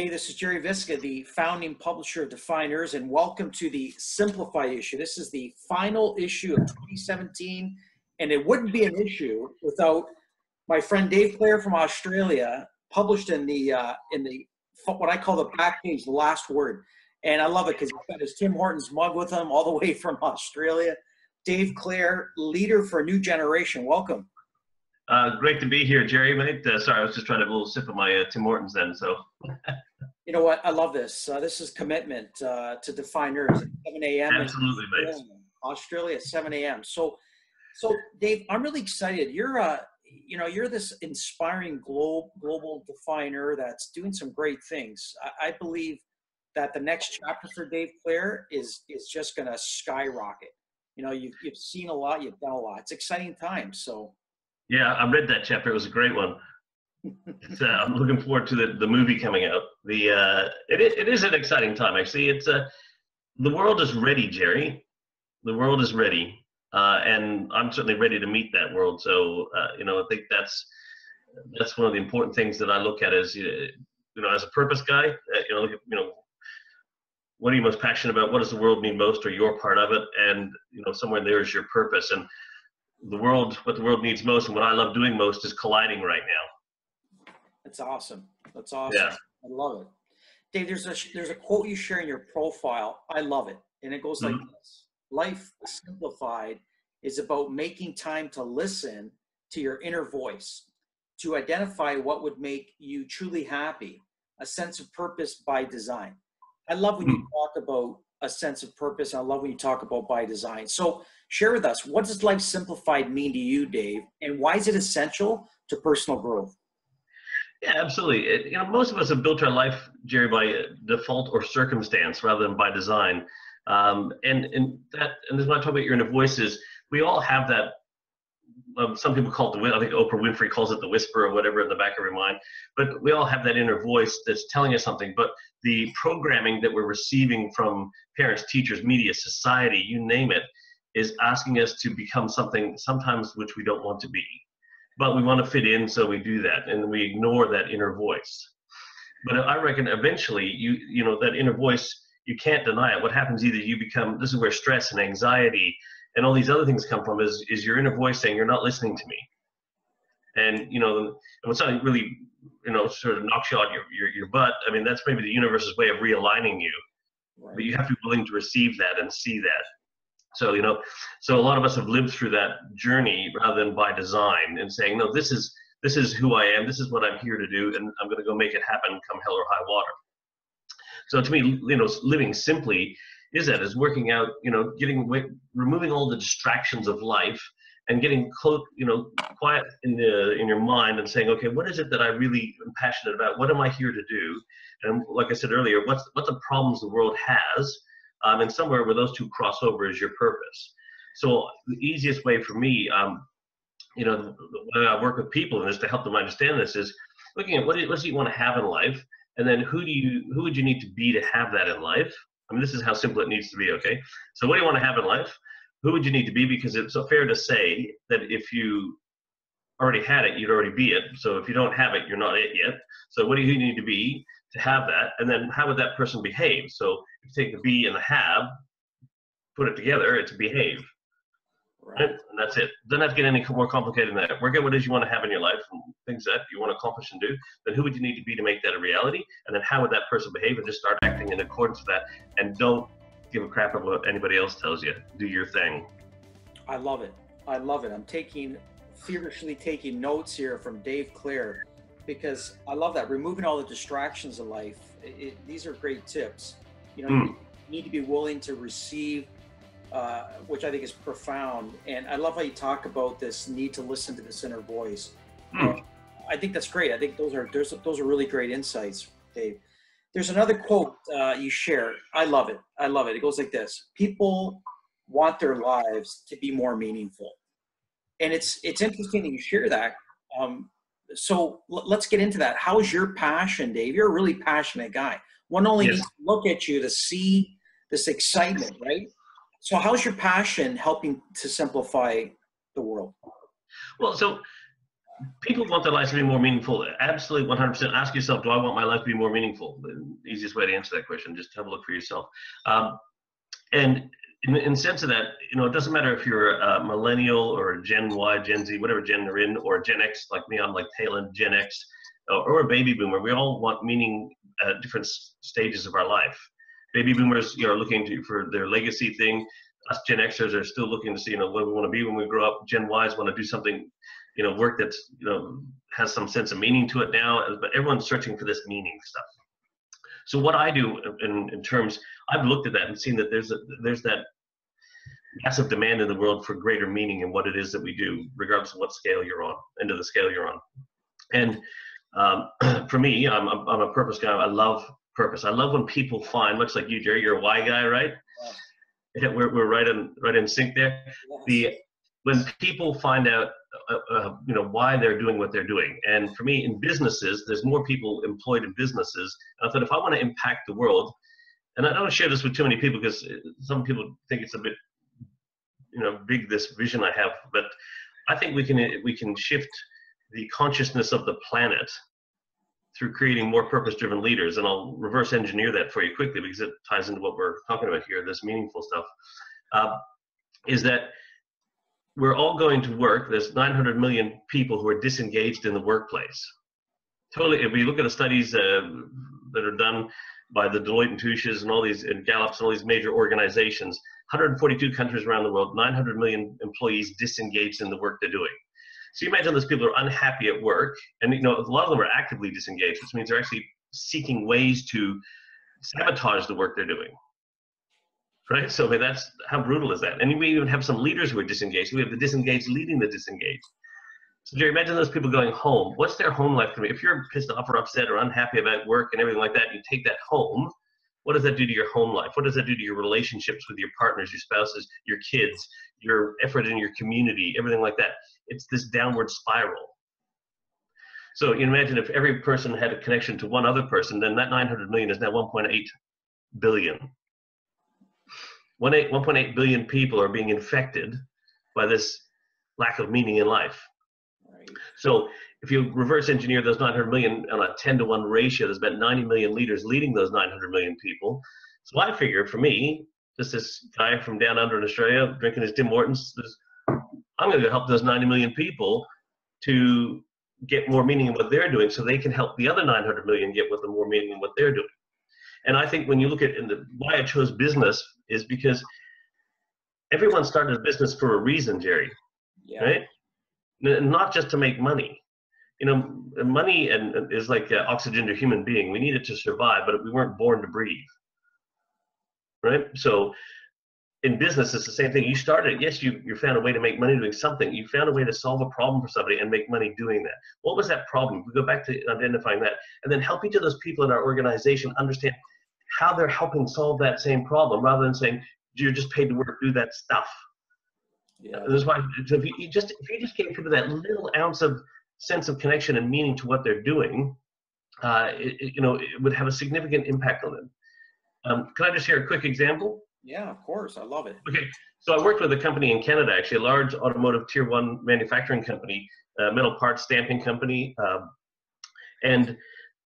Dave, this is Jerry Visca, the founding publisher of Defyeneurs, and welcome to the Simplify issue. This is the final issue of 2017, and it wouldn't be an issue without my friend Dave Clare from Australia, published in the what I call the back page, the last word. And I love it because he's got his Tim Hortons mug with him all the way from Australia. Dave Clare, leader for a new generation. Welcome. Great to be here, Jerry. Mate, sorry, I was just trying to have a little sip of my Tim Hortons then. So, you know what? I love this. This is commitment to Defyeneurs at 7 a.m. Absolutely, mate. Australia at 7 a.m. So, Dave, I'm really excited. You're you're this inspiring global Defyeneur that's doing some great things. I believe that the next chapter for Dave Clare is just going to skyrocket. You know, you've seen a lot, you've done a lot. It's exciting times. So. Yeah, I read that chapter. It was a great one. I'm looking forward to the movie coming out. It is an exciting time, actually. It's the world is ready, Jerry. The world is ready, and I'm certainly ready to meet that world. So I think that's one of the important things that I look at as as a purpose guy. What are you most passionate about? What does the world need most, or your part of it? And somewhere there is your purpose. And what the world needs most, and what I love doing most, is colliding right now. That's awesome. That's awesome. Yeah. I love it. Dave, there's a quote you share in your profile. I love it. And it goes like this: life simplified is about making time to listen to your inner voice, to identify what would make you truly happy, a sense of purpose by design. I love when you talk about a sense of purpose. I love when you talk about by design. So share with us, what does life simplified mean to you, Dave? And why is it essential to personal growth? Yeah, absolutely. Most of us have built our life, Jerry, by default or circumstance rather than by design. And this is what I talk about your inner voices. We all have that. Some people call it I think Oprah Winfrey calls it the whisper or whatever in the back of your mind. But we all have that inner voice that's telling us something. But the programming that we're receiving from parents, teachers, media, society, you name it, is asking us to become something sometimes which we don't want to be. But we want to fit in, so we do that, and we ignore that inner voice. But I reckon eventually, that inner voice, you can't deny it. What happens either this is where stress and anxiety and all these other things come from, is your inner voice saying, you're not listening to me. And, when something really, sort of knocks you on your butt, I mean, that's maybe the universe's way of realigning you. Right. But you have to be willing to receive that and see that. So, so a lot of us have lived through that journey rather than by design, and saying, no, this is who I am. This is what I'm here to do. And I'm going to go make it happen come hell or high water. So to me, living simply is working out, removing all the distractions of life and getting close, quiet in your mind and saying, okay, what is it that I really am passionate about? What am I here to do? And like I said earlier, what the problems the world has, and somewhere where those two cross over is your purpose. So the easiest way for me, the way I work with people in this to help them understand this, is looking at what do you want to have in life, and then who would you need to be to have that in life? I mean, this is how simple it needs to be, okay? So what do you want to have in life? Who would you need to be? Because it's so fair to say that if you already had it, you'd already be it. So if you don't have it, you're not it yet. So what do you need to be to have that? And then how would that person behave? So if you take the be and the have, put it together, it's behave. Right? And that's it. Doesn't have to get any more complicated than that. Work out what it is you want to have in your life and things that you want to accomplish and do. Then who would you need to be to make that a reality? And then how would that person behave? And just start acting in accordance with that. And don't give a crap about what anybody else tells you. Do your thing. I love it. I love it. I'm feverishly taking notes here from Dave Clare, because I love that. Removing all the distractions of life. These are great tips. You need to be willing to receive, which I think is profound. And I love how you talk about this need to listen to this inner voice. I think that's great. I think those are really great insights, Dave. There's another quote you share. I love it. I love it. It goes like this: people want their lives to be more meaningful. And it's interesting that you share that. So let's get into that. How's your passion, Dave? You're a really passionate guy. One only needs to look at you to see this excitement, right? So how's your passion helping to simplify the world? Well, so People want their lives to be more meaningful. Absolutely, 100%. Ask yourself, do I want my life to be more meaningful? The easiest way to answer that question, just have a look for yourself. And in sense of that, it doesn't matter if you're a millennial or a Gen Y, Gen Z, whatever gen they're in, or a Gen X like me, I'm like tail end Gen X, or a baby boomer. We all want meaning at different stages of our life. Baby boomers, are looking for their legacy thing. Us Gen Xers are still looking to see, what we want to be when we grow up. Gen Ys want to do something, work that's, has some sense of meaning to it now. But everyone's searching for this meaning stuff. So what I do in terms, I've looked at that and seen that there's that massive demand in the world for greater meaning in what it is that we do, regardless of what scale you're on, end of the scale you're on. And for me, I'm a purpose guy. I love purpose. I love when people find, much like you, Jerry, you're a why guy, right? Yeah. We're right in sync there. Yes. When people find out, why they're doing what they're doing. And for me, in businesses, there's more people employed in businesses. I thought if I want to impact the world, and I don't share this with too many people because some people think it's a bit, big, this vision I have, but I think we can shift the consciousness of the planet through creating more purpose-driven leaders. And I'll reverse engineer that for you quickly because it ties into what we're talking about here, this meaningful stuff, is that we're all going to work. There's 900 million people who are disengaged in the workplace. Totally, if we look at the studies that are done by the Deloitte and Touches and all these, and Gallup's and all these major organizations, 142 countries around the world, 900 million employees disengaged in the work they're doing. So you imagine those people are unhappy at work, and a lot of them are actively disengaged, which means they're actually seeking ways to sabotage the work they're doing. Right? So that's, how brutal is that? And we even have some leaders who are disengaged. We have the disengaged leading the disengaged. So Jerry, imagine those people going home. What's their home life going to be? If you're pissed off or upset or unhappy about work and everything like that, you take that home. What does that do to your home life? What does that do to your relationships with your partners, your spouses, your kids, your effort in your community, everything like that? It's this downward spiral. So you imagine if every person had a connection to one other person, then that 900 million is now 1.8 billion. 1.8 billion people are being infected by this lack of meaning in life. Right. So if you reverse engineer those 900 million on a 10-to-1 ratio, there's about 90 million leaders leading those 900 million people. So I figured for me, just this guy from down under in Australia drinking his Tim Hortons, I'm going to help those 90 million people to get more meaning in what they're doing so they can help the other 900 million get with the more meaning in what they're doing. And I think when you look at why I chose business is because everyone started a business for a reason, Jerry, right? Not just to make money. Money is like oxygen to a human being. We need it to survive, but we weren't born to breathe, right? So in business, it's the same thing. You started, yes, you found a way to make money doing something. You found a way to solve a problem for somebody and make money doing that. What was that problem? We go back to identifying that and then help each of those people in our organization understand how they're helping solve that same problem rather than saying, you're just paid to work, do that stuff. Yeah. That's why if you just gave people that little ounce of sense of connection and meaning to what they're doing, it would have a significant impact on them. Can I just share a quick example? Yeah, of course. I love it. Okay. So I worked with a company in Canada, actually, a large automotive tier 1 manufacturing company, metal parts stamping company. And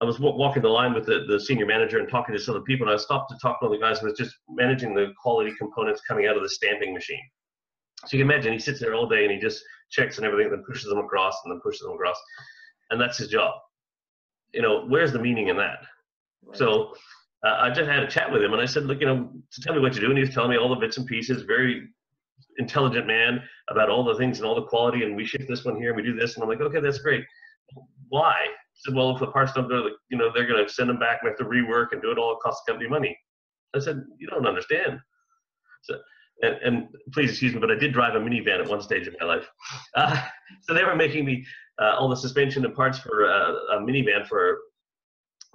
I was walking the line with the senior manager and talking to some other people, and I stopped to talk to one of the guys who was just managing the quality components coming out of the stamping machine. So you can imagine he sits there all day and he just checks and everything, then pushes them across and then pushes them across. And that's his job. Where's the meaning in that? Right. So I just had a chat with him and I said, look, to tell me what you do. And he was telling me all the bits and pieces, very intelligent man about all the things and all the quality. And we ship this one here and we do this. And I'm like, okay, that's great. Why? He said, well, if the parts don't go, they're going to send them back. We have to rework and do it all. It costs the company money. I said, you don't understand. So, and please excuse me, but I did drive a minivan at one stage of my life. So they were making me all the suspension and parts for a minivan for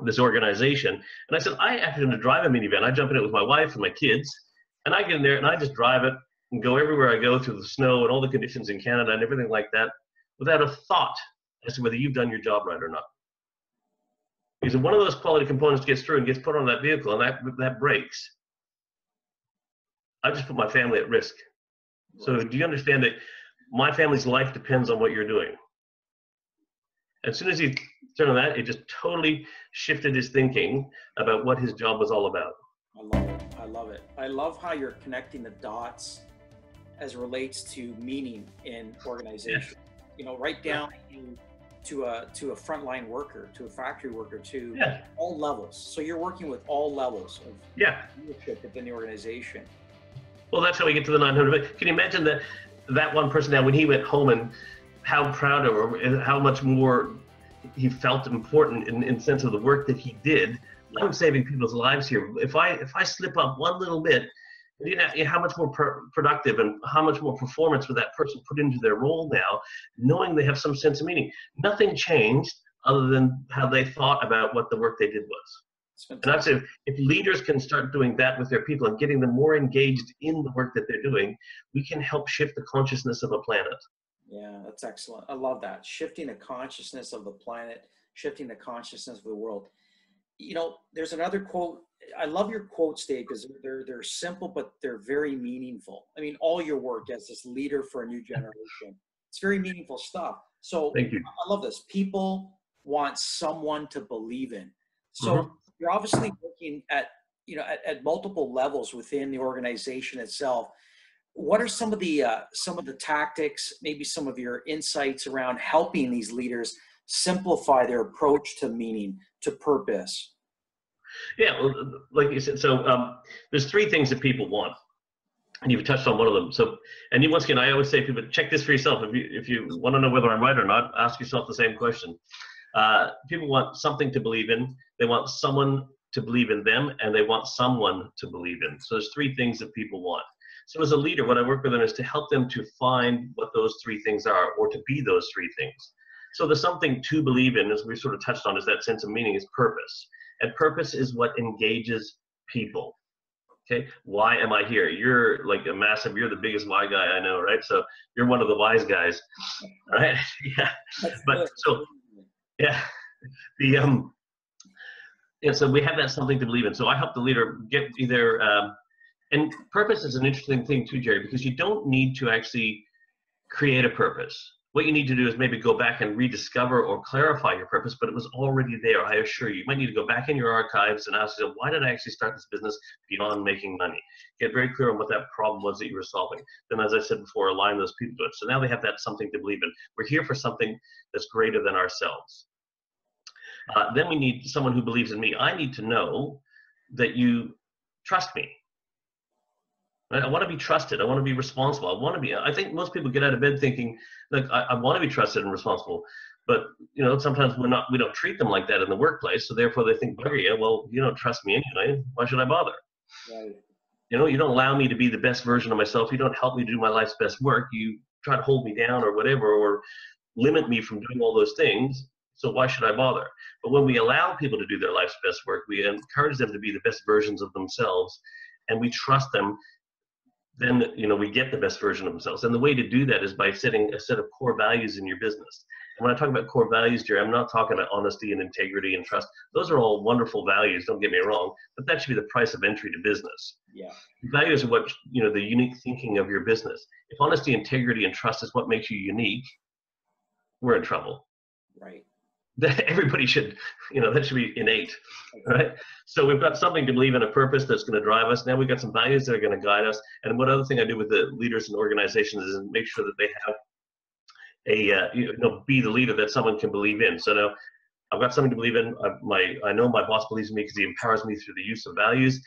this organization. And I said, I actually to drive a minivan. I jump in it with my wife and my kids, and I get in there and I just drive it and go everywhere I go through the snow and all the conditions in Canada and everything like that without a thought as to whether you've done your job right or not. Because if one of those quality components gets through and gets put on that vehicle and that breaks, I just put my family at risk. So do you understand that my family's life depends on what you're doing? As soon as he turned on that, it just totally shifted his thinking about what his job was all about. I love it. I love it. I love how you're connecting the dots as it relates to meaning in organization. Yes. Right down to a frontline worker, to a factory worker, to all levels. So you're working with all levels of leadership within the organization. Well, that's how we get to the 900. Can you imagine that one person now, when he went home, and how proud of him and how much more he felt important in sense of the work that he did? I'm saving people's lives here. If I slip up one little bit, how much more productive and how much more performance would that person put into their role now, knowing they have some sense of meaning? Nothing changed other than how they thought about what the work they did was. And I'd say if leaders can start doing that with their people and getting them more engaged in the work that they're doing, we can help shift the consciousness of a planet. Yeah, that's excellent. I love that. Shifting the consciousness of the planet, shifting the consciousness of the world. There's another quote. I love your quotes, Dave, because they're simple, but they're very meaningful. I mean, all your work as this leader for a new generation, it's very meaningful stuff. So thank you. I love this. People want someone to believe in. So you're obviously looking at, at multiple levels within the organization itself. What are some of the tactics, maybe some of your insights around helping these leaders simplify their approach to meaning, to purpose? Yeah, well, like you said, so there's three things that people want, and you've touched on one of them. So, and once again, I always say to people, check this for yourself. If you want to know whether I'm right or not, ask yourself the same question. People want something to believe in, they want someone to believe in them, and they want someone to believe in. So there's three things that people want. So as a leader, what I work with them is to help them to find what those three things are, or to be those three things. So there's something to believe in, as we sort of touched on, is that sense of meaning, is purpose. And purpose is what engages people. Okay, why am I here? You're like you're the biggest why guy I know, right? So you're one of the wise guys, right? Yeah. But so, yeah, so we have that something to believe in. So I help the leader get either, and purpose is an interesting thing too, Jerry, because you don't need to actually create a purpose. What you need to do is maybe go back and rediscover or clarify your purpose, but it was already there, I assure you. You might need to go back in your archives and ask yourself, why did I actually start this business beyond making money? Get very clear on what that problem was that you were solving. Then, as I said before, align those people to it. So now they have that something to believe in. We're here for something that's greater than ourselves. Then we need someone who believes in me. I need to know that you trust me. I want to be trusted. I want to be responsible. I think most people get out of bed thinking, look, I want to be trusted and responsible. But, sometimes we don't treat them like that in the workplace. So therefore they think, well, you don't trust me anyway. Why should I bother? Right. You don't allow me to be the best version of myself. You don't help me do my life's best work. You try to hold me down or whatever, or limit me from doing all those things. So why should I bother? But when we allow people to do their life's best work, we encourage them to be the best versions of themselves, and we trust them, then we get the best version of themselves. And the way to do that is by setting a set of core values in your business. And when I talk about core values, Jerry, I'm not talking about honesty and integrity and trust. Those are all wonderful values, don't get me wrong, but that should be the price of entry to business. Yeah. Values are what, the unique thinking of your business. If honesty, integrity, and trust is what makes you unique, we're in trouble. Right. Everybody should, that should be innate, right? So we've got something to believe in, a purpose that's going to drive us. Now we've got some values that are going to guide us. And one other thing I do with the leaders and organizations is make sure that they have be the leader that someone can believe in. So now I've got something to believe in. I know my boss believes in me because he empowers me through the use of values.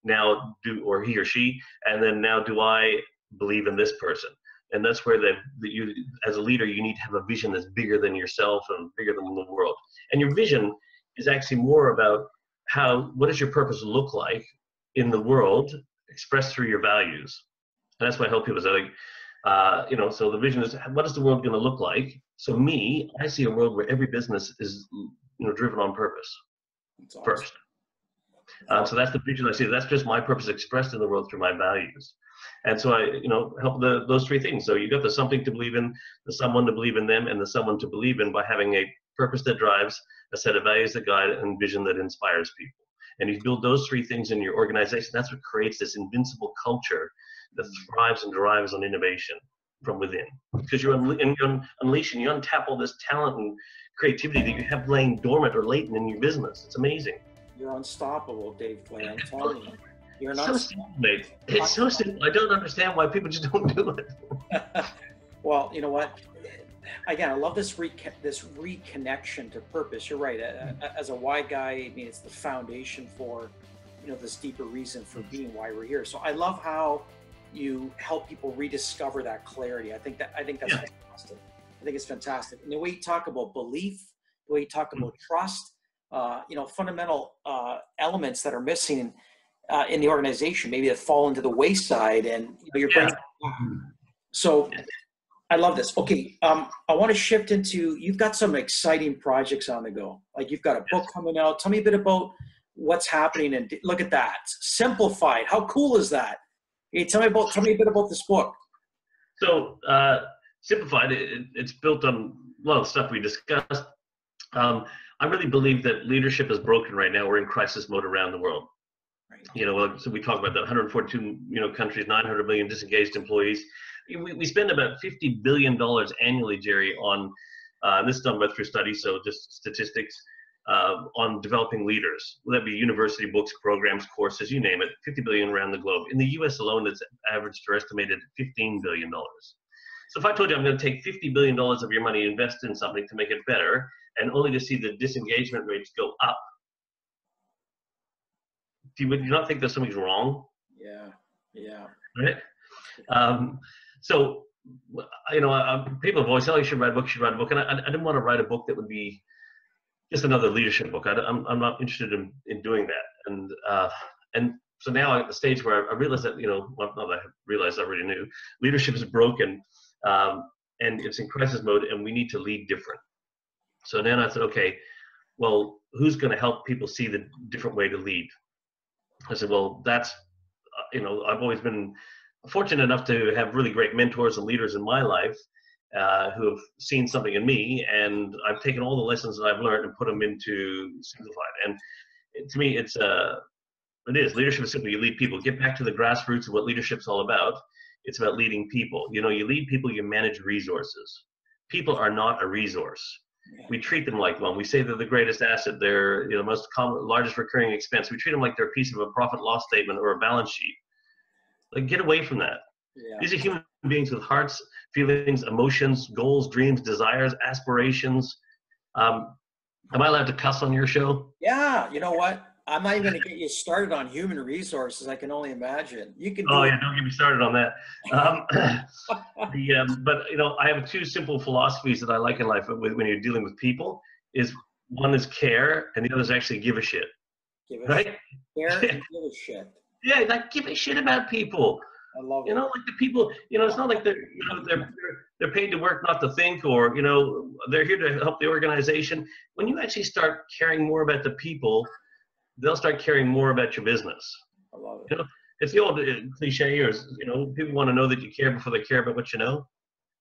Now or he or she, and then now do I believe in this person? And that's where you, as a leader, you need to have a vision that's bigger than yourself and bigger than the world. And your vision is actually more about what does your purpose look like in the world, expressed through your values. And that's why I help people. So, so the vision is, what is the world going to look like? So I see a world where every business is, driven on purpose. That's awesome. First. So that's the vision I see. That's just my purpose expressed in the world through my values. And so I, help those three things. So you got the something to believe in, the someone to believe in them, and the someone to believe in by having a purpose that drives, a set of values that guide, and vision that inspires people. And you build those three things in your organization, that's what creates this invincible culture that thrives and derives on innovation from within. Because you're unleashing, you untap all this talent and creativity that you have laying dormant or latent in your business. It's amazing. You're unstoppable, Dave Clare. I'm telling you. You're So simple, mate. It's so simple. I don't understand why people just don't do it. Well, you know what? Again, I love this reconnection to purpose. You're right. As a why guy, I mean, it's the foundation for, you know, this deeper reason for being why we're here. So I love how you help people rediscover that clarity. I think that's fantastic. I think it's fantastic. And the way you talk about belief, the way you talk about trust, you know, fundamental elements that are missing in the organization, maybe that fall into the wayside, and you know, you're bringing. So I love this. Okay, I want to shift into, you've got some exciting projects on the go. Like you've got a book coming out. Tell me a bit about what's happening, and look at that, Simplified. How cool is that? Hey, tell me a bit about this book. So Simplified, it's built on a lot of stuff we discussed. I really believe that leadership is broken right now. We're in crisis mode around the world. Right. You know, so we talk about that 142 countries, 900 million disengaged employees. We spend about $50 billion annually, Jerry, on this is done by through studies, so just statistics, on developing leaders. Will that be university books, programs, courses, you name it, $50 billion around the globe. In the US alone, it's averaged or estimated $15 billion. So if I told you I'm going to take $50 billion of your money, invest in something to make it better, and only to see the disengagement rates go up, would you not think that something's wrong? Yeah. Right? So, you know, people have always said, oh, you should write a book, and I didn't want to write a book that would be just another leadership book. I'm not interested in doing that. And so now I'm at the stage where I realized that, you know, well, not that I realized, I already knew, leadership is broken, and it's in crisis mode, and we need to lead different. So then I said, okay, well, who's going to help people see the different way to lead? I said, well, that's, you know, I've always been fortunate enough to have really great mentors and leaders in my life who have seen something in me, and I've taken all the lessons that I've learned and put them into Simplified. And to me, it is leadership is simply you lead people. Get back to the grassroots of what leadership's all about. It's about leading people. You know, you lead people, you manage resources. People are not a resource. We treat them like one. We say they're the greatest asset. They're, you know, most common, largest recurring expense. We treat them like they're a piece of a profit loss statement or a balance sheet. Like, get away from that. Yeah. These are human beings with hearts, feelings, emotions, goals, dreams, desires, aspirations. Am I allowed to cuss on your show? Yeah. You know what? I'm not even going to get you started on human resources. I can only imagine. You can. Oh yeah, don't get me started on that. But you know, I have two simple philosophies that I like in life when you're dealing with people. Is one is care, and the other is actually give a shit. Right? Care and give a shit. Yeah, like give a shit about people. I love it. You know, like the people. You know, it's not like they're paid to work, not to think, or you know, they're here to help the organization. When you actually start caring more about the people, they'll start caring more about your business. I love it. You know, it's the old cliche, or you know, people want to know that you care before they care about what you know.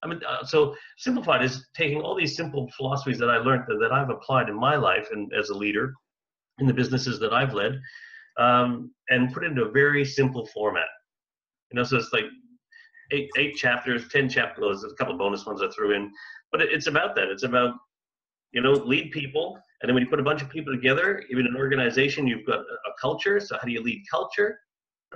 I mean, so Simplified is taking all these simple philosophies that I learned that I've applied in my life and as a leader in the businesses that I've led, and put it into a very simple format. You know, so it's like eight chapters, 10 chapters, there's a couple of bonus ones I threw in, but it's about that. It's about, you know, lead people. And then when you put a bunch of people together, even an organization, you've got a culture. So how do you lead culture,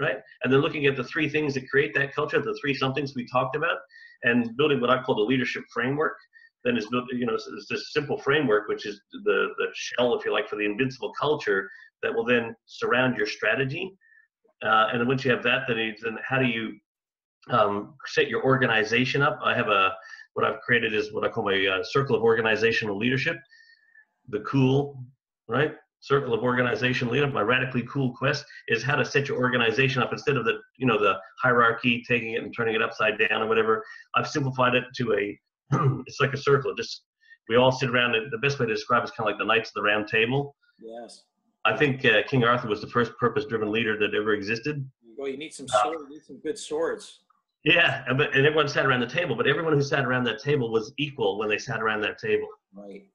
right? And then looking at the three things that create that culture, the three somethings we talked about, and building what I call the leadership framework. Then is built, you know, it's this simple framework, which is the shell, if you like, for the invincible culture that will then surround your strategy. And then once you have that, then how do you set your organization up? I have what I've created is what I call my circle of organizational leadership. The cool, right? Circle of organization leadership. My radically cool quest is how to set your organization up instead of the hierarchy, taking it and turning it upside down or whatever. I've simplified it to it's like a circle. We all sit around. The best way to describe it is kind of like the Knights of the Round Table. Yes. I think King Arthur was the first purpose-driven leader that ever existed. Well, you need some swords. You need some good swords. Yeah, and everyone sat around the table, but everyone who sat around that table was equal when they sat around that table. Right.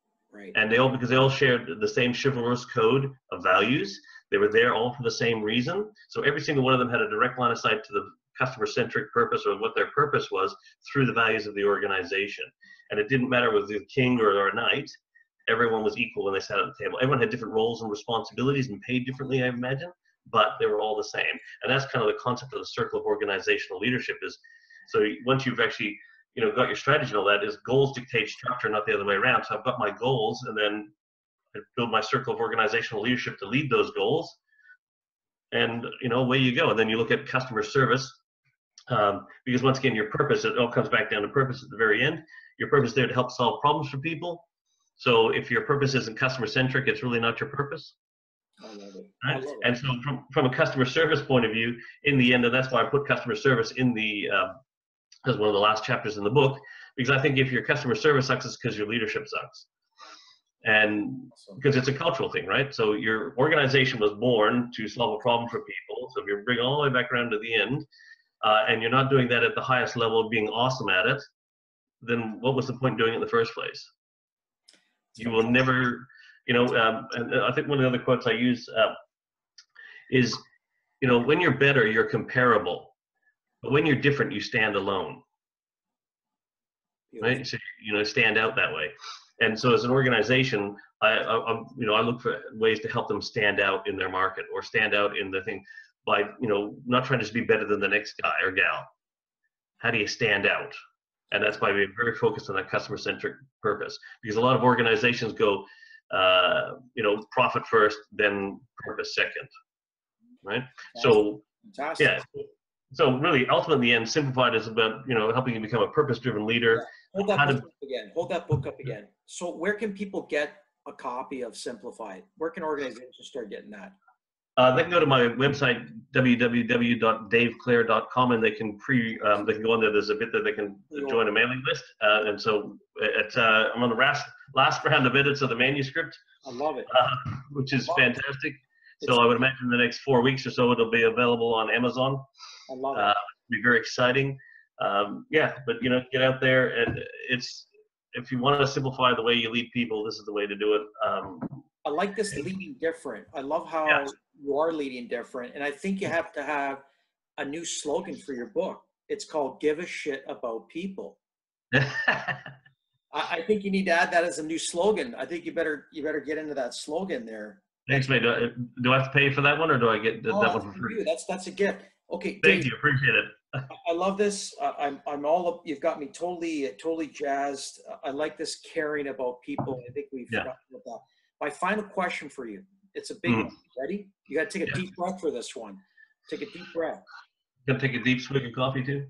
And because they all shared the same chivalrous code of values. They were there all for the same reason. So every single one of them had a direct line of sight to the customer-centric purpose or what their purpose was through the values of the organization. And it didn't matter whether the king or a knight. everyone was equal when they sat at the table. Everyone had different roles and responsibilities and paid differently, I imagine, but they were all the same. And that's kind of the concept of the circle of organizational leadership is, so once you've actually, got your strategy and all that, is goals dictate structure, not the other way around. So I've got my goals, and then I build my circle of organizational leadership to lead those goals. And, away you go. And then you look at customer service, because once again, your purpose, it all comes back down to purpose at the very end. Your purpose is there to help solve problems for people. So if your purpose isn't customer centric, it's really not your purpose. I love it. Right? I love it. And so from a customer service point of view, in the end, and that's why I put customer service in the, as one of the last chapters in the book, because I think if your customer service sucks, it's because your leadership sucks. And because it's a cultural thing, right? So your organization was born to solve a problem for people. So if you bring all the way back around to the end, and you're not doing that at the highest level of being awesome at it, then what was the point in doing it in the first place? You will never, and I think one of the other quotes I use is, when you're better, you're comparable. But when you're different, you stand alone, right? So, stand out that way. And so as an organization, I look for ways to help them stand out in their market or stand out in the thing by, not trying to just be better than the next guy or gal. How do you stand out? And that's why we're very focused on that customer-centric purpose, because a lot of organizations go, profit first, then purpose second, right? So, yeah. So really, ultimately, in the end, Simplified is about, helping you become a purpose-driven leader. Yeah. Hold that book up again. So where can people get a copy of Simplified? Where can organizations start getting that? They can go to my website, www.daveclare.com, and they can go on there. There's a bit that they can join a mailing list. And so I'm on the last round of edits of the manuscript. I love it. Which is fantastic. So I would imagine in the next 4 weeks or so, it'll be available on Amazon. I love it. It'll be very exciting. But get out there, and if you want to simplify the way you lead people, this is the way to do it. I like this leading different. I love how you are leading different. And I think you have to have a new slogan for your book. It's called Give a Shit About People. I think you need to add that as a new slogan. I think you better get into that slogan there. Thanks, mate. Do I have to pay for that one, or do I get that one for free? That's a gift. Okay. Thank you. Appreciate it. I love this. You've got me totally jazzed. I like this caring about people. I think we've forgotten about that. My final question for you. It's a big one. Ready? You got to take a deep breath for this one. Take a deep breath. You got to take a deep swig of coffee too?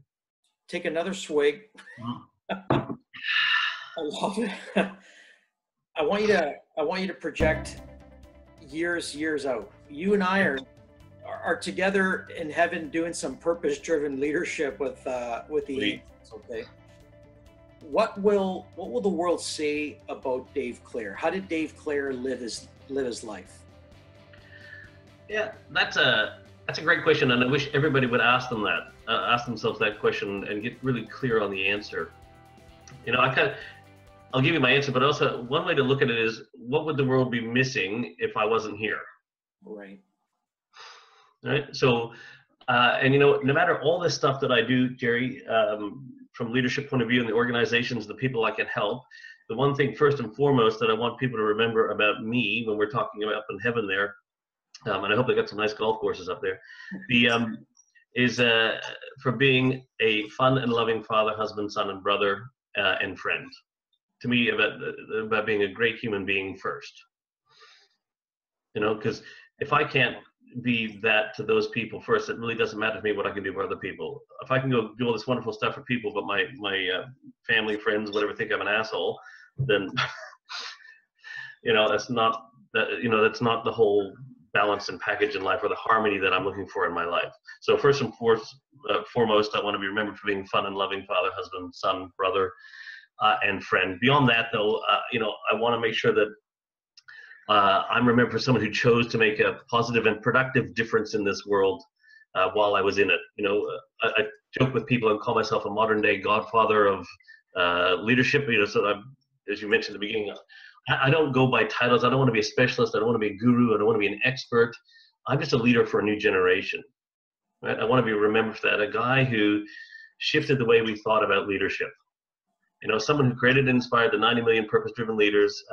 Take another swig. I love it. I want you to project years out. You and I are together in heaven doing some purpose-driven leadership with the angels. Okay. What will the world say about Dave Clare? How did Dave Clare live his life? Yeah, that's a great question, and I wish everybody would ask themselves that question and get really clear on the answer. I'll give you my answer, but also one way to look at it is, what would the world be missing if I wasn't here? Right. Right. So, no matter all this stuff that I do, Jerry, from leadership point of view and the organizations, the people I can help, the one thing first and foremost that I want people to remember about me when we're talking about up in heaven there, and I hope they got some nice golf courses up there, is for being a fun and loving father, husband, son, and brother, and friend. To me, about being a great human being first. Because if I can't be that to those people first, it really doesn't matter to me what I can do for other people. If I can go do all this wonderful stuff for people, but my family, friends, whatever, think I'm an asshole, then that's not the whole balance and package in life, or the harmony that I'm looking for in my life. So first and foremost, I want to be remembered for being fun and loving father, husband, son, brother, and friend. Beyond that, though, I want to make sure that I'm remembered for someone who chose to make a positive and productive difference in this world while I was in it. I joke with people and call myself a modern day godfather of leadership. So as you mentioned at the beginning, I don't go by titles. I don't want to be a specialist. I don't want to be a guru. I don't want to be an expert. I'm just a leader for a new generation. Right? I want to be remembered for that, a guy who shifted the way we thought about leadership. someone who created and inspired the 90 million purpose-driven leaders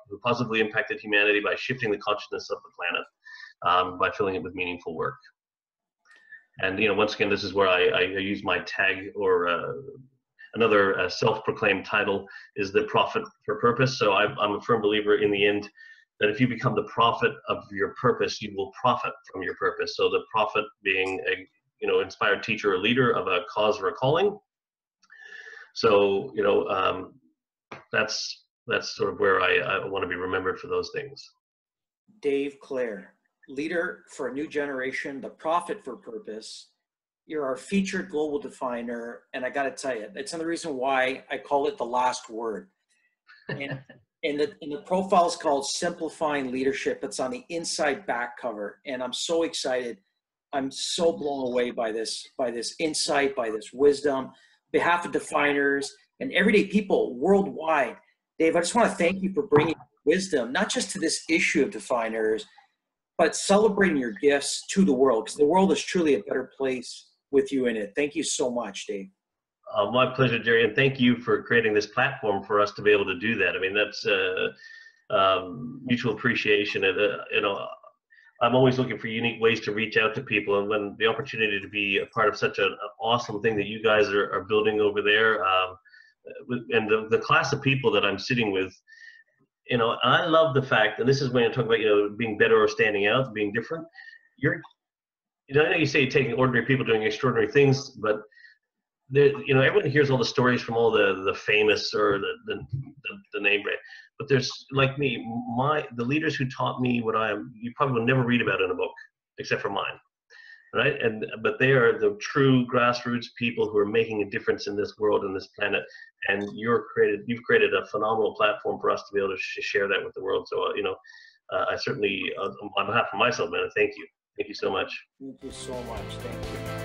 who positively impacted humanity by shifting the consciousness of the planet by filling it with meaningful work. And once again, this is where I use my tag, or another self-proclaimed title is the prophet for purpose. So I'm a firm believer in the end that if you become the prophet of your purpose, you will profit from your purpose. So the prophet being a inspired teacher or leader of a cause or a calling. So that's sort of where I want to be remembered for those things. Dave Clare, leader for a new generation, the prophet for purpose. You're our featured global definer, and I got to tell you, that's another reason why I call it the last word. And the profile is called Simplifying Leadership. It's on the inside back cover, and I'm so excited. I'm so blown away by this insight, by this wisdom. On behalf of Defyeneurs and everyday people worldwide, Dave, I just want to thank you for bringing wisdom, not just to this issue of Defyeneurs, but celebrating your gifts to the world, because the world is truly a better place with you in it. Thank you so much, Dave. My pleasure, Jerry, and thank you for creating this platform for us to be able to do that. I mean, that's mutual appreciation. And I'm always looking for unique ways to reach out to people, and when the opportunity to be a part of such an awesome thing that you guys are building over there, and the class of people that I'm sitting with, I love the fact, and this is when I talk about being better or standing out, being different. I know you say taking ordinary people doing extraordinary things, but everyone hears all the stories from all the famous or the name brand. But there's, like me, the leaders who taught me what I am, you probably will never read about in a book, except for mine, right? But they are the true grassroots people who are making a difference in this world and this planet. And you've created a phenomenal platform for us to be able to share that with the world. So I certainly, on behalf of myself, man, thank you. Thank you so much. Thank you so much. Thank you.